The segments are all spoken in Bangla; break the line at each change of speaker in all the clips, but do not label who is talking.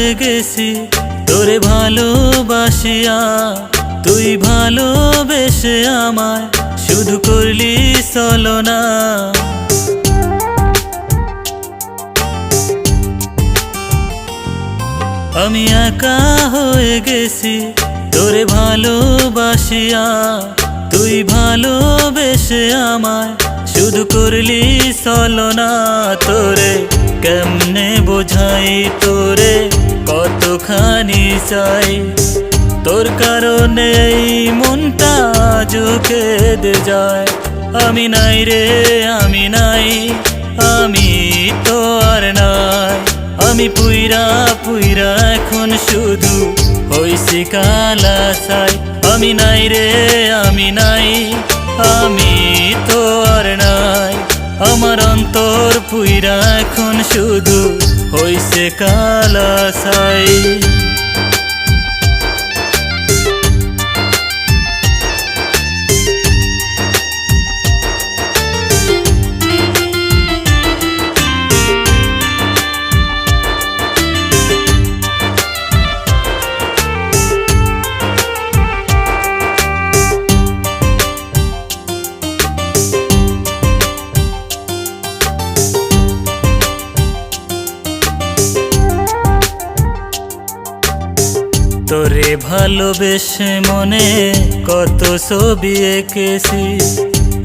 হয়ে গেছি তোরে ভালোবাসিয়া, তুই ভালোবেসে আমায় শুধু করলি ছলনা। আমি একা হয়ে গেছি তোরে ভালোবাসিয়া, তুই ভালোবেসে আমায় শুধু করলি ছলনা। তোরে কেমনে বোঝাই, তোরে কতখানি চাই, তোর কারণে এই মনটা আজকে দে যায়। আমি নাই রে, আমি নাই, আমি তো আর নাই। আমি পুইরা পুইরা এখন শুধু হইছি কালাছাই। আমি নাই রে, আমি নাই, আমি তো আর নাই। আমার অন্তর পুইরা এখন শুধু হইছে কালাছাই। তোরে ভালোবেসে মনে কত ছবি এঁকেছি,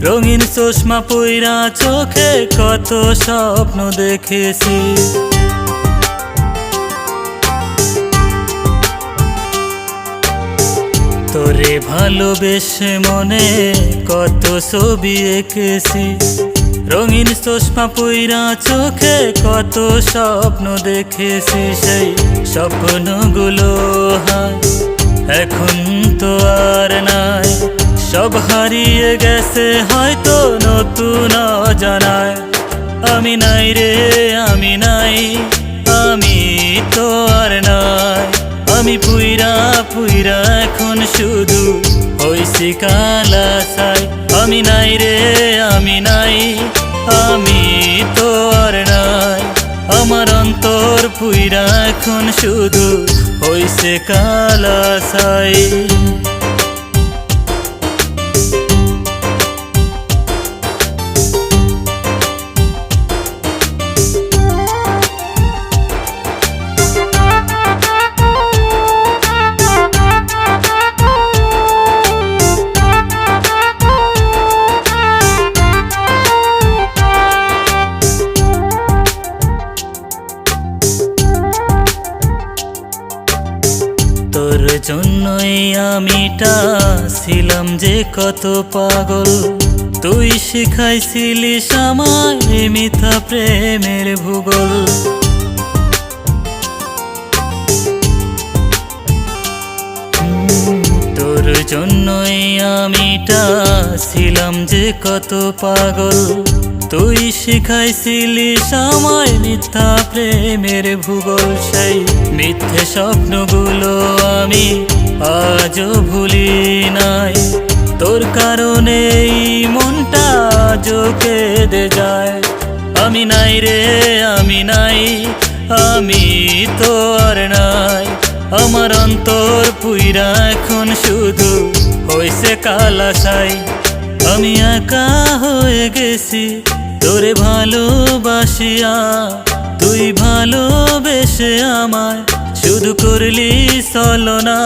রঙিন চশমা পইরা চোখে কত স্বপ্ন দেখেছি। তোরে ভালোবেসে মনে কত ছবি এঁকেছি, রঙিন চশমা পইরা চোখে কত স্বপ্ন দেখেছি। সেই স্বপ্নগুলো হায় এখন তো আর নাই, সব হারিয়ে গেছে হয়তো নতুন অজানায়। আমি নাই রে, আমি নাই, আমি তো আর নাই। আমি পুইরা পুইরা এখন শুধু হইছি কালাছাই। আমি নাই রে, আমি নাই, আমি তো আর নাই। আমার অন্তর পুইরা এখন শুধু হইছে কালাছাই। তোর জন্যই আমিটা ছিলাম যে কত পাগল, তুই শিখাইছিলিস আমায় মিথ্যা প্রেমের ভূগোল। তোর জন্যই আমিটা ছিলাম যে কত পাগল, তুই শিখাইছিলিস আমায় মিথ্যা প্রেমের ভূগোল। সেই মিথ্যে স্বপ্নগুলো আমি আজও ভুলি নাই, তোর কারণে এই মনটা আজও কেঁদে যায়। আমি নাই রে, আমি নাই, আমি তো আর নাই। আমার অন্তর পুইরা এখন শুধু হইছে কালাছাই। আমি একা হয়ে গেছি তোরে ভালোবাসিয়া, তুই ভালোবেসে আমায় শুধু করলি ছলনা।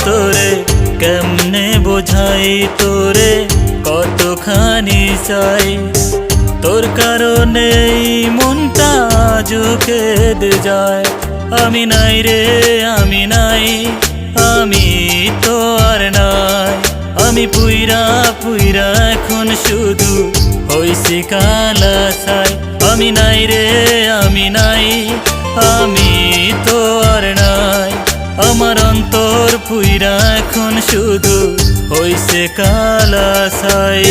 তোরে কেমনে বোঝাই, তোরে কতখানি চাই, তোর কারণে এই মনটা আজও কেঁদে যায়। আমি নাই রে, আমি নাই, আমি তো আর নাই। আমি পুইরা পুইরা এখন শুধু হইছি কালাছাই। আমি নাই রে, আমি নাই, আমি তো আর নাই। আমার অন্তর পুইরা এখন শুধু হইছে কালাছাই।